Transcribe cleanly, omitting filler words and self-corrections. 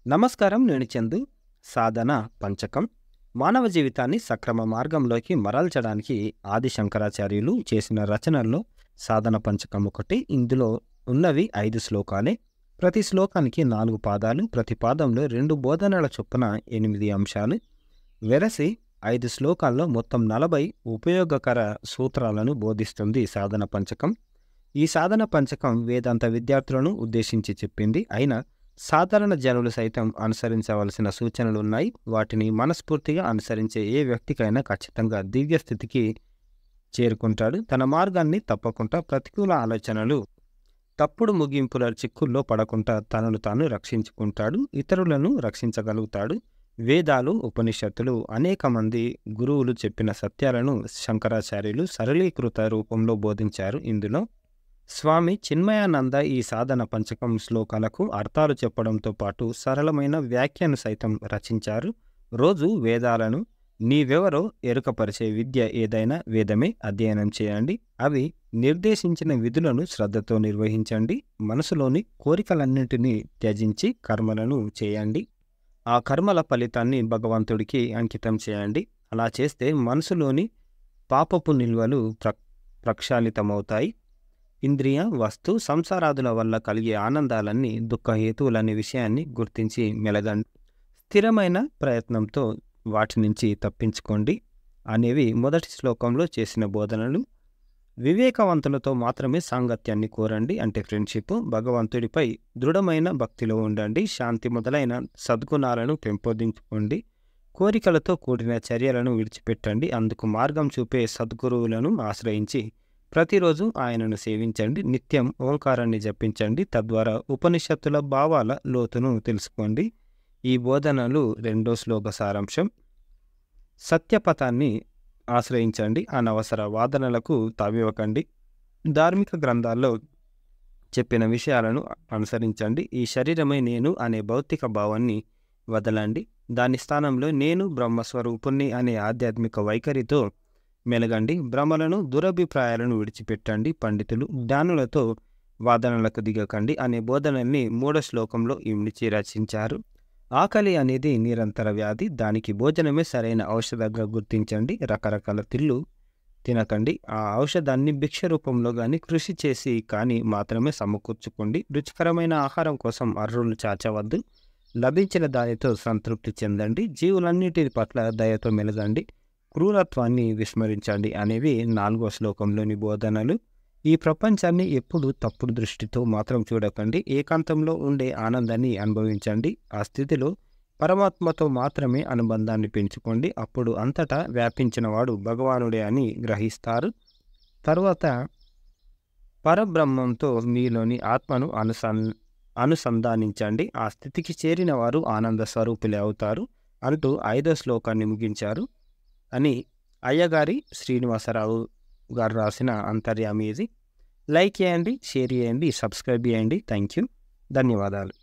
నమస్కారం. నేను చందు. సాధన పంచకం మానవ జీవితాన్ని సక్రమ మార్గంలోకి మరల్చడానికి ఆది శంకరాచార్యులు చేసిన రచనల్లో సాధన పంచకం ఒకటి. ఇందులో ఉన్నవి 5 శ్లోకాలే. ప్రతి శ్లోకానికి 4 పాదాలు, ప్రతి పాదంలో 2 బోధనల చొప్పున 8 అంశాలు. వెరసి 5 శ్లోకాల్లో మొత్తం 40 ఉపయోగకర సూత్రాలను బోధిస్తుంది సాధన పంచకం. ఈ సాధన పంచకం వేదాంత విద్యార్థులను ఉద్దేశించి చెప్పింది. అయినా సాధారణ జనులు సైతం అనుసరించవలసిన సూచనలున్నాయి. వాటిని మనస్ఫూర్తిగా అనుసరించే ఏ వ్యక్తికైనా ఖచ్చితంగా దివ్యస్థితికి చేరుకుంటాడు. తన మార్గాన్ని తప్పకుండా ప్రతికూల ఆలోచనలు, తప్పుడు ముగింపుల చిక్కుల్లో పడకుండా తనను తాను రక్షించుకుంటాడు, ఇతరులను రక్షించగలుగుతాడు. వేదాలు, ఉపనిషత్తులు, అనేక మంది గురువులు చెప్పిన సత్యాలను శంకరాచార్యులు సరళీకృత రూపంలో బోధించారు. ఇందులో స్వామి చిన్మయానంద ఈ సాధన పంచకం శ్లోకాలకు అర్థాలు చెప్పడంతో పాటు సరళమైన వ్యాఖ్యను సైతం రచించారు. రోజు వేదాలను నీవెవరో ఎరుకపరిచే విద్య ఏదైనా వేదమే అధ్యయనం చేయండి. అవి నిర్దేశించిన విధులను శ్రద్ధతో నిర్వహించండి. మనసులోని కోరికలన్నింటినీ త్యజించి కర్మలను చేయండి. ఆ కర్మల ఫలితాన్ని భగవంతుడికి అంకితం చేయండి. అలా చేస్తే మనసులోని పాపపు నిల్వలు ప్రక్షాళితమవుతాయి. ఇంద్రియ, వస్తు, సంసారాదుల వల్ల కలిగే ఆనందాలన్నీ దుఃఖహేతువులనే విషయాన్ని గుర్తించి మెలగండి. స్థిరమైన ప్రయత్నంతో వాటి నుంచి తప్పించుకోండి అనేవి మొదటి శ్లోకంలో చేసిన బోధనలు. వివేకవంతులతో మాత్రమే సాంగత్యాన్ని కోరండి, అంటే ఫ్రెండ్షిప్. భగవంతుడిపై దృఢమైన భక్తిలో ఉండండి. శాంతి మొదలైన సద్గుణాలను పెంపొందించుకోండి. కోరికలతో కూడిన చర్యలను విడిచిపెట్టండి. అందుకు మార్గం చూపే సద్గురువులను ఆశ్రయించి ప్రతిరోజు ఆయనను సేవించండి. నిత్యం ఓంకారాన్ని జపించండి. తద్వారా ఉపనిషత్తుల భావాల లోతును తెలుసుకోండి. ఈ బోధనలు 2వ శ్లోక సారాంశం. సత్యపథాన్ని ఆశ్రయించండి. అనవసర వాదనలకు తావివ్వకండి. ధార్మిక గ్రంథాల్లో చెప్పిన విషయాలను అనుసరించండి. ఈ శరీరమే నేను అనే భౌతిక భావాన్ని వదలండి. దాని స్థానంలో నేను బ్రహ్మస్వరూపుణ్ణి అనే ఆధ్యాత్మిక వైఖరితో మెలగండి. భ్రమలను, దురభిప్రాయాలను విడిచిపెట్టండి. పండితులు, జ్ఞానులతో వాదనలకు దిగకండి అనే బోధనల్ని 3వ శ్లోకంలో ఇమిడిచి రచించారు. ఆకలి అనేది నిరంతర వ్యాధి. దానికి భోజనమే సరైన ఔషధంగా గుర్తించండి. రకరకాల తిళ్ళు తినకండి. ఆ ఔషధాన్ని భిక్ష రూపంలో కానీ కృషి చేసి కానీ మాత్రమే సమకూర్చుకోండి. రుచికరమైన ఆహారం కోసం అర్రులు చాచవద్దు. లభించిన దానితో సంతృప్తి చెందండి. జీవులన్నిటి పట్ల దయతో మెలగండి. క్రూరత్వాన్ని విస్మరించండి అనేవి 4వ శ్లోకంలోని బోధనలు. ఈ ప్రపంచాన్ని ఎప్పుడు తప్పుడు దృష్టితో మాత్రం చూడకండి. ఏకాంతంలో ఉండే ఆనందాన్ని అనుభవించండి. ఆ స్థితిలో పరమాత్మతో మాత్రమే అనుబంధాన్ని పెంచుకోండి. అప్పుడు అంతటా వ్యాపించినవాడు భగవానుడే అని గ్రహిస్తారు. తరువాత పరబ్రహ్మంతో మీలోని ఆత్మను అనుసంధానించండి. ఆ స్థితికి చేరిన వారు ఆనంద స్వరూపులే అవుతారు అంటూ 5వ శ్లోకాన్ని ముగించారు అని అయ్యగారి శ్రీనివాసరావు గారు రాసిన అంతర్యామి ఇది. లైక్ చేయండి, షేర్ చేయండి, సబ్స్క్రైబ్ చేయండి. Thank you. ధన్యవాదాలు.